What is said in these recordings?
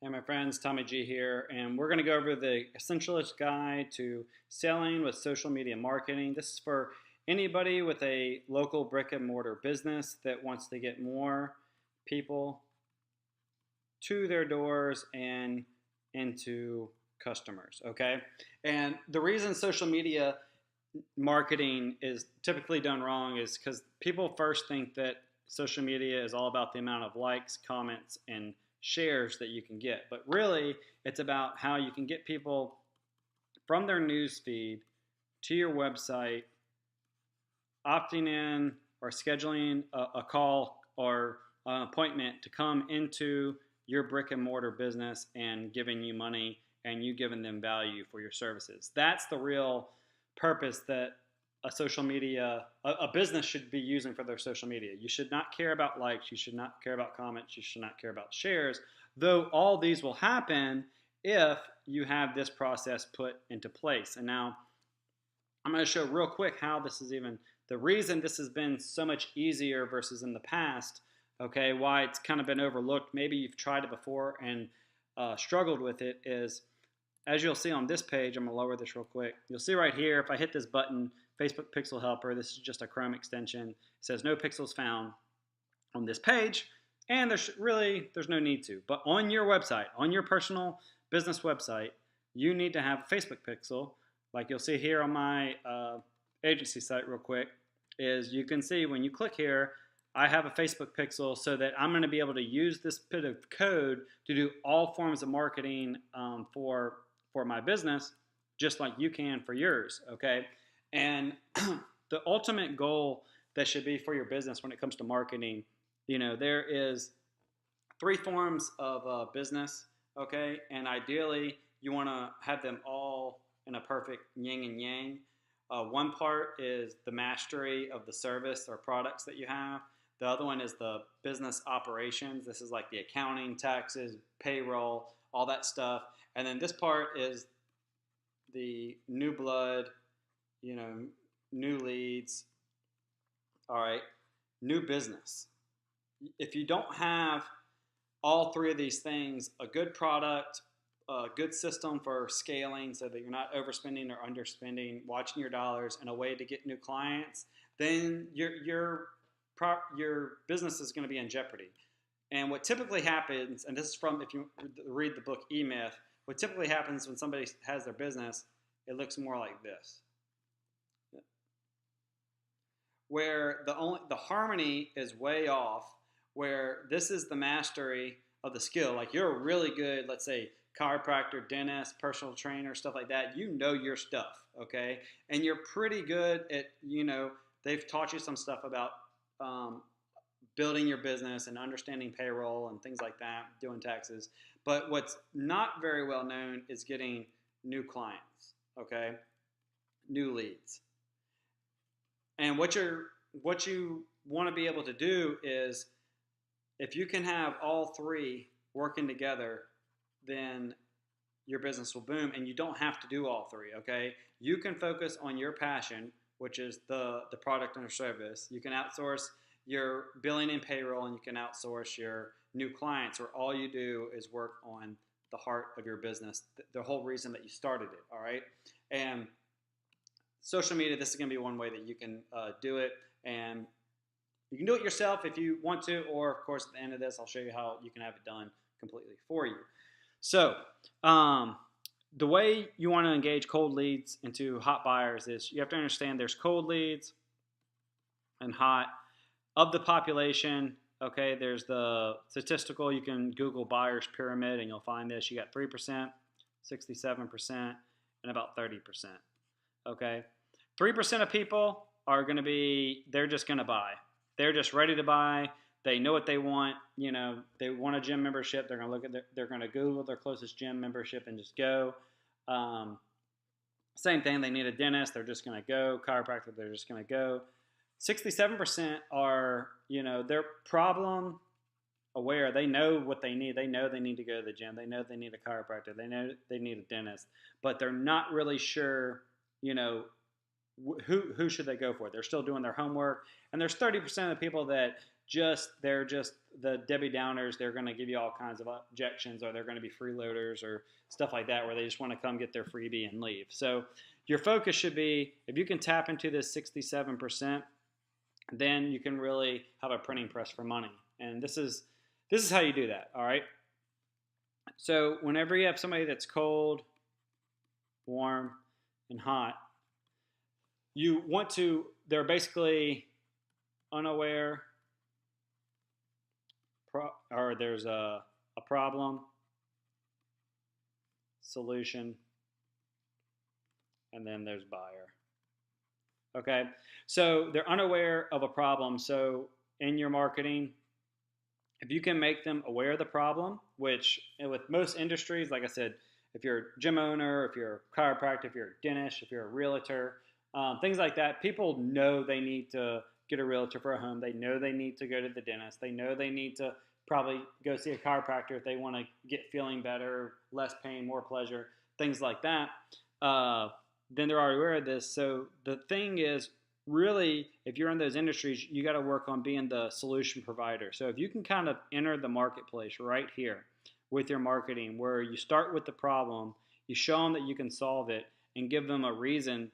Hey, my friends, Tommy G here, and we're going to go over the Essentialist Guide to Selling with Social Media Marketing. This is for anybody with a local brick and mortar business that wants to get more people to their doors and into customers, okay? And the reason social media marketing is typically done wrong is because people first think that social media is all about the amount of likes, comments, and shares that you can get. But really, it's about how you can get people from their news feed to your website, opting in or scheduling a call or an appointment to come into your brick and mortar business and giving you money and you giving them value for your services. That's the real purpose that a business should be using for their social media. You should not care about likes, you should not care about comments, you should not care about shares, though all these will happen if you have this process put into place. And now I'm going to show real quick how this is even the reason this has been so much easier versus in the past, okay, why it's kind of been overlooked. Maybe you've tried it before and struggled with it is, as you'll see on this page, I'm going to lower this real quick. You'll see right here, if I hit this button, Facebook Pixel Helper, this is just a Chrome extension. It says no pixels found on this page, and there's no need to. But on your website, on your personal business website, you need to have a Facebook Pixel. Like you'll see here on my agency site real quick, is you can see when you click here, I have a Facebook Pixel so that I'm going to be able to use this bit of code to do all forms of marketing for my business, just like you can for yours, okay? And the ultimate goal that should be for your business when it comes to marketing, there is 3 forms of business, okay? And ideally, you want to have them all in a perfect yin and yang. One part is the mastery of the service or products that you have. The other one is the business operations. This is like the accounting, taxes, payroll, all that stuff. And then this part is the new blood, new leads, all right, new business. If you don't have all 3 of these things, a good product, a good system for scaling so that you're not overspending or underspending, watching your dollars, and a way to get new clients, then your business is going to be in jeopardy. And what typically happens, and this is from, if you read the book E-Myth, what typically happens when somebody has their business, it looks more like this, where the harmony is way off, where this is the mastery of the skill. Like you're really good, let's say chiropractor, dentist, personal trainer, stuff like that. You know your stuff, okay? And you're pretty good at, they've taught you some stuff about building your business and understanding payroll and things like that, doing taxes. But what's not very well known is getting new clients, okay? New leads. And what you want to be able to do is, if you can have all 3 working together, then your business will boom, and you don't have to do all 3, okay? You can focus on your passion, which is the product or service. You can outsource your billing and payroll, and you can outsource your new clients, where all you do is work on the heart of your business, the whole reason that you started it, all right? And social media, this is going to be one way that you can do it, and you can do it yourself if you want to, or of course at the end of this I'll show you how you can have it done completely for you. So the way you want to engage cold leads into hot buyers is you have to understand there's cold leads and hot. Of the population, okay, there's the statistical, you can Google buyers pyramid and you'll find this. You got 3%, 67%, and about 30%, okay? 3% of people are going to be, they're just going to buy. They're just ready to buy. They know what they want. They want a gym membership. They're going to they're going to Google their closest gym membership and just go. Same thing. They need a dentist. They're just going to go. Chiropractor. They're just going to go. 67% are, they're problem aware. They know what they need. They know they need to go to the gym. They know they need a chiropractor. They know they need a dentist, but they're not really sure, who should they go for. They're still doing their homework. And there's 30% of the people that they're just the Debbie Downers, they're going to give you all kinds of objections, or they're going to be freeloaders or stuff like that, where they just want to come get their freebie and leave. So your focus should be, if you can tap into this 67%, then you can really have a printing press for money. And this is how you do that, all right? So whenever you have somebody that's cold, warm, and hot, you want to, they're basically unaware, or there's a problem, solution, and then there's buyer. Okay, so they're unaware of a problem. So in your marketing, if you can make them aware of the problem, which with most industries, like I said, if you're a gym owner, if you're a chiropractor, if you're a dentist, if you're a realtor, things like that, people know they need to get a realtor for a home. They know they need to go to the dentist. They know they need to probably go see a chiropractor if they want to get feeling better, less pain, more pleasure, things like that. Then they're already aware of this. So the thing is, really, if you're in those industries, you got to work on being the solution provider. So if you can kind of enter the marketplace right here with your marketing, where you start with the problem, you show them that you can solve it, and give them a reason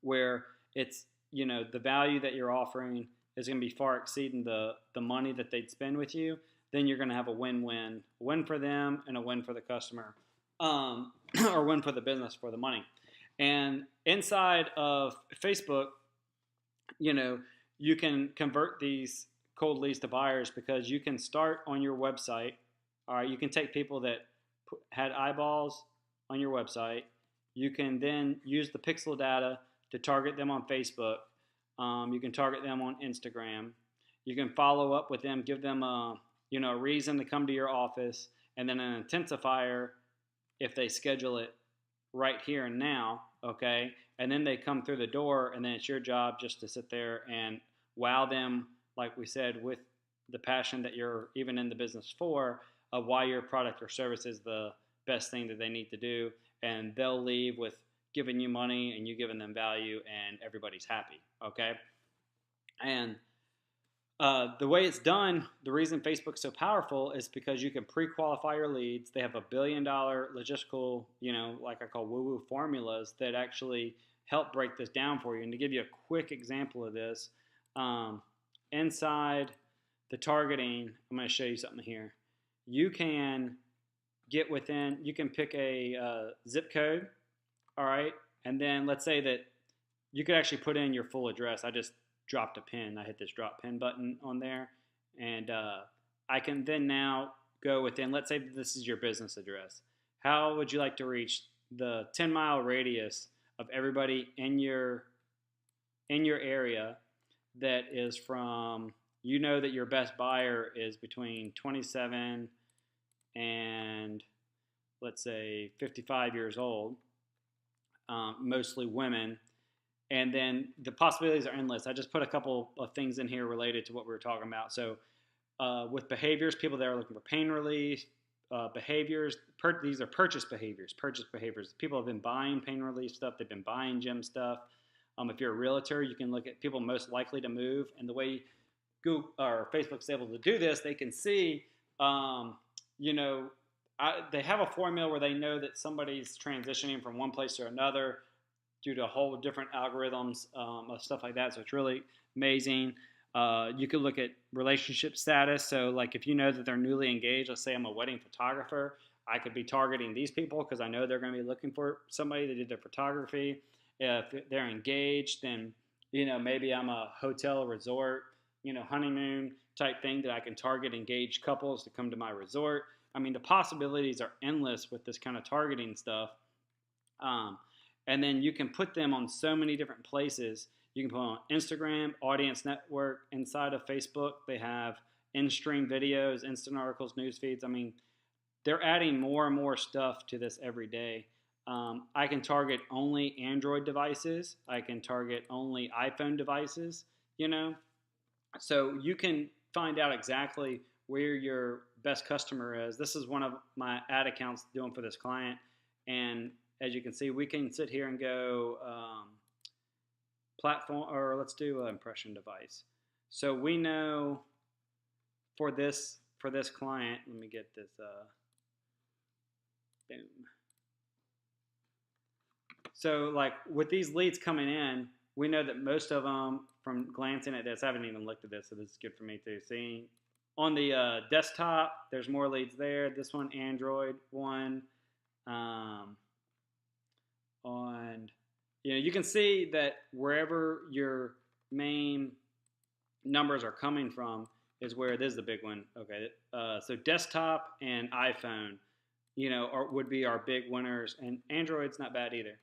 where it's, you know, the value that you're offering is going to be far exceeding the money that they'd spend with you, then you're going to have a win-win. A win for them and a win for the customer, or win for the business for the money. And inside of Facebook, you know, you can convert these cold leads to buyers, because you can start on your website. All right, you can take people that had eyeballs on your website. You can then use the pixel data to target them on Facebook. You can target them on Instagram. You can follow up with them, give them a reason to come to your office, and then an intensifier if they schedule it right here and now, okay? And then they come through the door, and then it's your job just to sit there and wow them, like we said, with the passion that you're even in the business for, of why your product or service is the best thing that they need to do. And they'll leave with giving you money and you giving them value, and everybody's happy, okay? And the way it's done, the reason Facebook's so powerful is because you can pre-qualify your leads. They have $1 billion logistical, like I call woo-woo formulas that actually help break this down for you. And to give you a quick example of this, inside the targeting, I'm going to show you something here. You can get within, you can pick a zip code, all right? And then let's say that you could actually put in your full address. I just dropped a pin. I hit this drop pin button on there, and I can then now go within, let's say this is your business address. How would you like to reach the 10-mile radius of everybody in your area that is from, that your best buyer is between 27 and let's say 55 years old, mostly women. And then the possibilities are endless. I just put a couple of things in here related to what we were talking about. So with behaviors, people that are looking for pain relief, behaviors, these are purchase behaviors. People have been buying pain relief stuff. They've been buying gym stuff. If you're a realtor, you can look at people most likely to move. And the way Google or Facebook's able to do this, they can see, they have a formula where they know that somebody's transitioning from one place to another due to a whole different algorithms of stuff like that. So it's really amazing. You could look at relationship status. So like if you know that they're newly engaged, let's say I'm a wedding photographer, I could be targeting these people because I know they're going to be looking for somebody to do their photography. If they're engaged, then, maybe I'm a hotel resort, honeymoon type thing that I can target engaged couples to come to my resort. I mean, the possibilities are endless with this kind of targeting stuff. And then you can put them on so many different places. You can put them on Instagram, Audience Network. Inside of Facebook, they have in-stream videos, instant articles, news feeds. I mean, they're adding more and more stuff to this every day. I can target only Android devices. I can target only iPhone devices, So you can find out exactly where your best customer is. This is one of my ad accounts doing for this client. And as you can see, we can sit here and go platform, or let's do an impression device. So we know for this client, let me get this. Boom. So like with these leads coming in, we know that most of them, from glancing at this, I haven't even looked at this, so this is good for me too. Seeing on the desktop, there's more leads there. This one, Android one, on, you can see that wherever your main numbers are coming from is where it is the big one. Okay, so desktop and iPhone, would be our big winners, and Android's not bad either.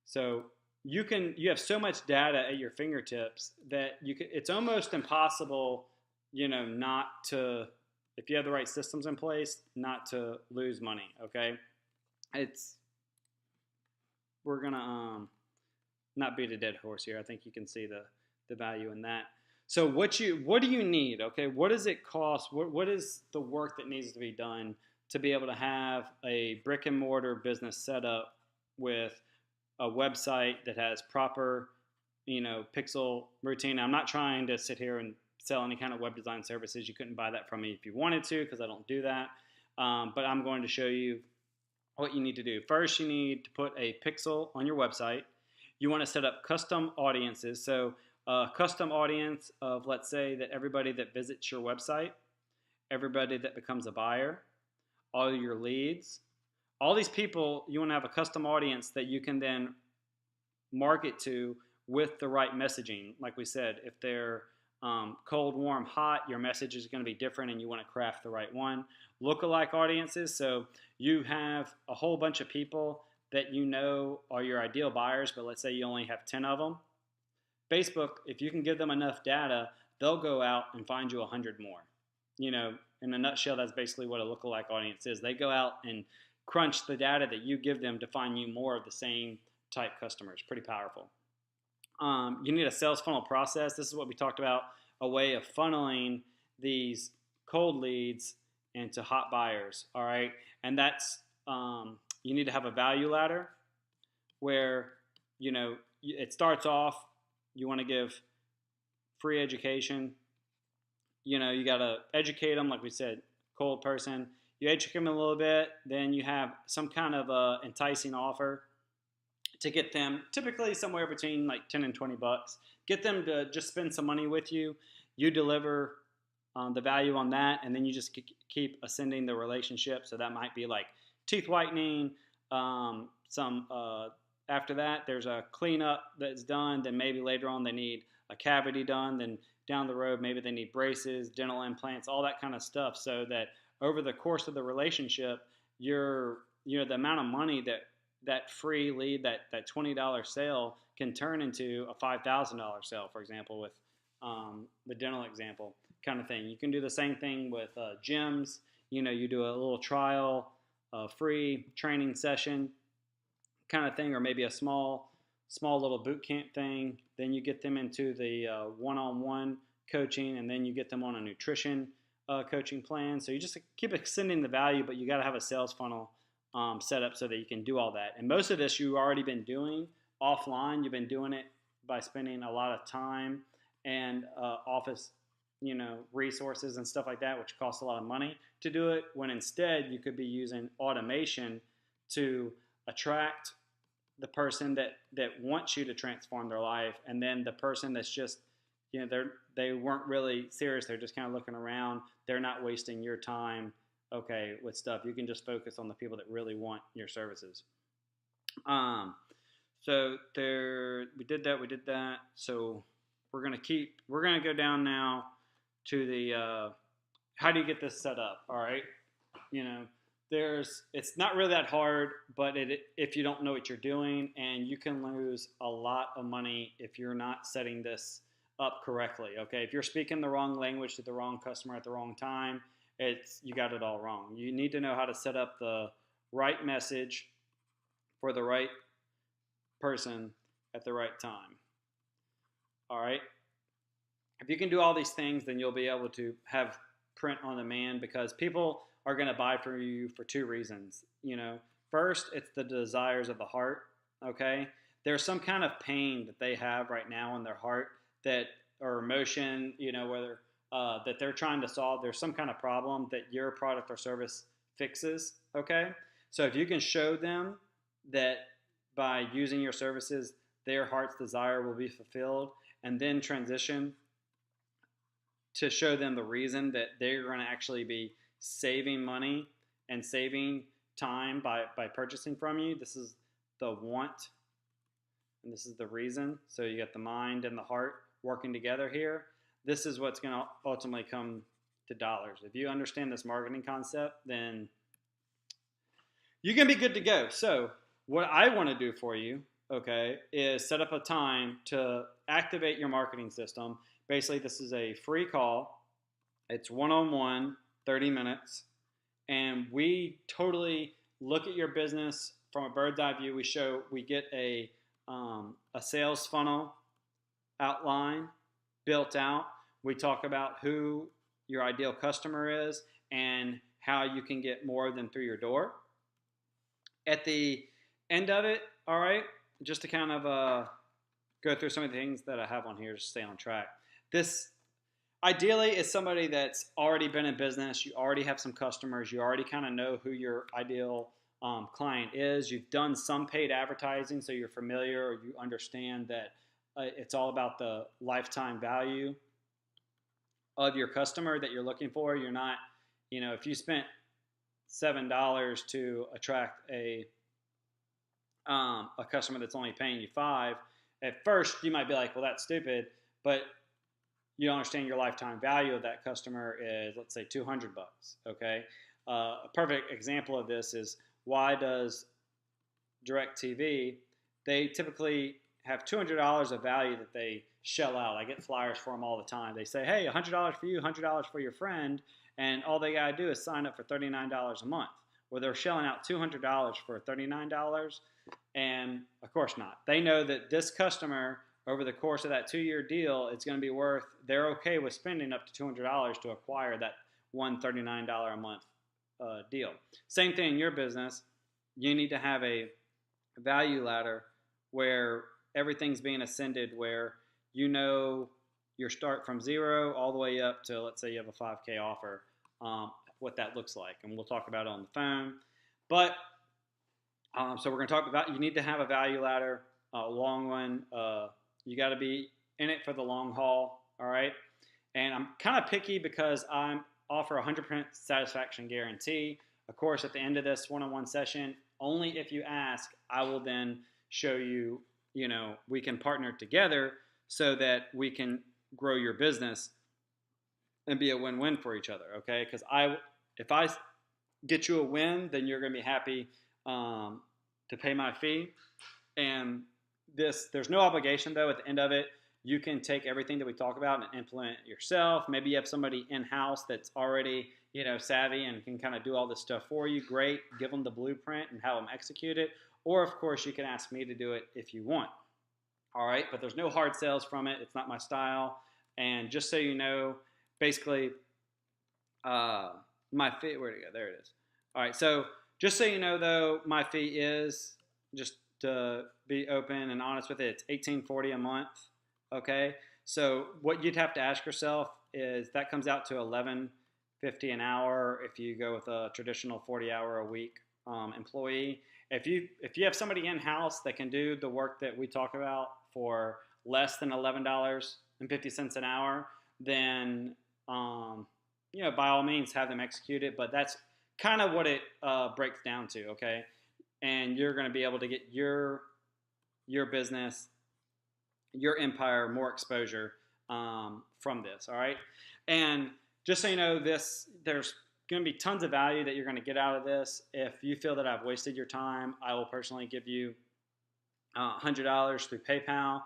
So you have so much data at your fingertips that it's almost impossible, not to, if you have the right systems in place, not to lose money. Okay, we're gonna not beat a dead horse here. I think you can see the value in that. So what do you need? Okay, what does it cost? What is the work that needs to be done to be able to have a brick and mortar business set up with a website that has proper, pixel routine? I'm not trying to sit here and sell any kind of web design services. You couldn't buy that from me if you wanted to, because I don't do that. But I'm going to show you what you need to do. First, you need to put a pixel on your website. You want to set up custom audiences. So a custom audience of, let's say, that everybody that visits your website, everybody that becomes a buyer, all your leads, all these people, you want to have a custom audience that you can then market to with the right messaging. Like we said, if they're cold, warm, hot, your message is going to be different, and you want to craft the right one. Lookalike audiences, so you have a whole bunch of people that are your ideal buyers, but let's say you only have 10 of them. Facebook, if you can give them enough data, they'll go out and find you 100 more. In a nutshell, that's basically what a lookalike audience is. They go out and crunch the data that you give them to find you more of the same type customers. Pretty powerful. You need a sales funnel process. This is what we talked about, a way of funneling these cold leads into hot buyers. All right, and that's you need to have a value ladder where it starts off. You want to give free education. You got to educate them, like we said, cold person. You educate them a little bit, then you have some kind of enticing offer to get them, typically somewhere between like 10 and 20 bucks. Get them to just spend some money with you. You deliver the value on that, and then you just keep ascending the relationship. So that might be like teeth whitening. After that, there's a cleanup that's done. Then maybe later on they need a cavity done. Then down the road, maybe they need braces, dental implants, all that kind of stuff. So that over the course of the relationship, the amount of money that free lead, that $20 sale can turn into a $5,000 sale, for example, with the dental example kind of thing. You can do the same thing with gyms. You do a little trial, free training session kind of thing, or maybe a small little boot camp thing. Then you get them into the one-on-one coaching, and then you get them on a nutrition coaching plan. So you just keep extending the value, but you got to have a sales funnel set up so that you can do all that. And most of this you've already been doing offline. You've been doing it by spending a lot of time and office, resources and stuff like that, which costs a lot of money to do it, when instead you could be using automation to attract the person that wants you to transform their life, and then the person that's just, they weren't really serious. They're just kind of looking around. They're not wasting your time, with stuff. You can just focus on the people that really want your services. So we did that. So we're gonna go down now to the how do you get this set up? All right, it's not really that hard, but if you don't know what you're doing, and you can lose a lot of money if you're not setting this up correctly. Okay, if you're speaking the wrong language to the wrong customer at the wrong time, you got it all wrong. You need to know how to set up the right message for the right person at the right time. All right. If you can do all these things, then you'll be able to have print on demand, because people are going to buy from you for two reasons. First, it's the desires of the heart. Okay. There's some kind of pain that they have right now in their heart, or emotion, that they're trying to solve. There's some kind of problem that your product or service fixes. Okay, so if you can show them that by using your services, their heart's desire will be fulfilled, and then transition to show them the reason that they're going to actually be saving money and saving time by purchasing from you. This is the want, and this is the reason. So you got the mind and the heart working together here. This is what's going to ultimately come to dollars. If you understand this marketing concept, then you can be good to go. So what I want to do for you, okay, is set up a time to activate your marketing system. Basically, this is a free call. It's one-on-one, 30 minutes. And we totally look at your business from a bird's eye view. We get a sales funnel outline built out. We talk about who your ideal customer is and how you can get more of them through your door. At the end of it, all right, just to kind of go through some of the things that I have on here to stay on track. This ideally is somebody that's already been in business. You already have some customers. You already kind of know who your ideal client is. You've done some paid advertising, so you're familiar or you understand that it's all about the lifetime value of your customer that you're looking for. You're not, if you spent $7 to attract a customer that's only paying you $5, at first you might be like, well, that's stupid, but you don't understand your lifetime value of that customer is, let's say, $200. Okay, a perfect example of this is, why does DirecTV? They typically have $200 of value that they shell out. I get flyers for them all the time. They say, hey, $100 for you, $100 for your friend, and all they got to do is sign up for $39 a month. Well, they're shelling out $200 for $39, and of course not. They know that this customer, over the course of that 2-year deal, it's going to be worth, they're okay with spending up to $200 to acquire that $139 a month deal. Same thing in your business. You need to have a value ladder where everything's being ascended, where your start from 0 all the way up to, let's say you have a 5K offer, what that looks like. And we'll talk about it on the phone. But so we're going to talk about, you need to have a value ladder, a long one. You got to be in it for the long haul, all right? And I'm kind of picky because I offer a 100% satisfaction guarantee. Of course, at the end of this one-on-one session, only if you ask, I will then show you, we can partner together so that we can grow your business and be a win-win for each other, okay? Because if I get you a win, then you're going to be happy to pay my fee. And there's no obligation, though. At the end of it, you can take everything that we talk about and implement it yourself. Maybe you have somebody in-house that's already, savvy and can kind of do all this stuff for you. Great. Give them the blueprint and have them execute it. Or, of course, you can ask me to do it if you want. All right? But there's no hard sales from it. It's not my style. And just so you know, basically, my fee, where'd it go? There it is. All right. So just so you know, though, my fee is, just to be open and honest with it, it's $18.40 a month. Okay, so what you'd have to ask yourself is, that comes out to $11.50 an hour if you go with a traditional 40-hour-a-week employee. If you have somebody in-house that can do the work that we talk about for less than $11.50 an hour, then by all means have them execute it. But that's kind of what it breaks down to. Okay, and you're going to be able to get your business, your empire, more exposure from this, all right? And just so you know, there's going to be tons of value that you're going to get out of this. If you feel that I've wasted your time, I will personally give you $100 through PayPal.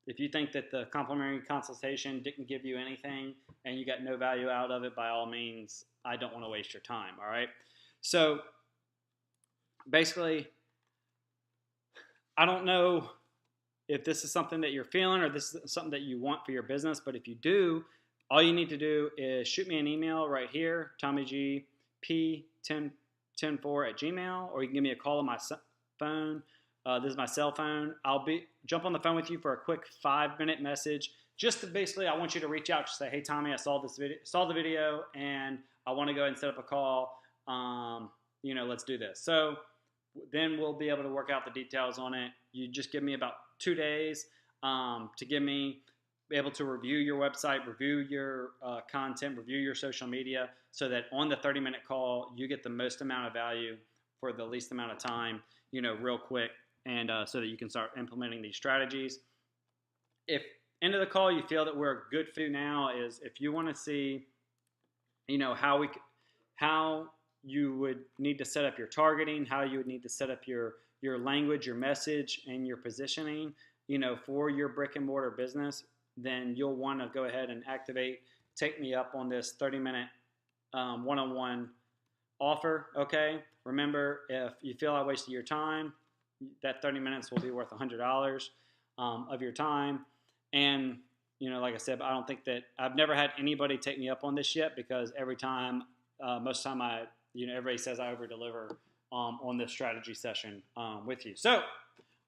If you think that the complimentary consultation didn't give you anything and you got no value out of it, by all means, I don't want to waste your time, all right? So basically, I don't know if this is something that you're feeling or this is something that you want for your business, but if you do, all you need to do is shoot me an email right here, TommyGP1014@gmail, or you can give me a call on my phone. This is my cell phone. I'll jump on the phone with you for a quick 5-minute message just to basically, I want you to reach out to say, hey, Tommy, I saw the video, and I want to go ahead and set up a call. Let's do this. So then we'll be able to work out the details on it. You just give me about 2 days to be able to review your website, review your content, review your social media, so that on the 30-minute call, you get the most amount of value for the least amount of time, real quick, and so that you can start implementing these strategies. If end of the call you feel that we're a good fit now is if you want to see, how you would need to set up your targeting, how you would need to set up your language, your message, and your positioning, for your brick and mortar business, then you'll want to go ahead and take me up on this 30-minute one-on-one offer, okay? Remember, if you feel I wasted your time, that 30 minutes will be worth $100 of your time. And, like I said, I don't think that I've never had anybody take me up on this yet, because most of the time everybody says I over-deliver on this strategy session with you. So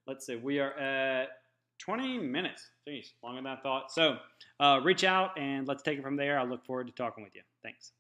let's see, we are at 20 minutes. Jeez, longer than I thought. So reach out and let's take it from there. I look forward to talking with you. Thanks.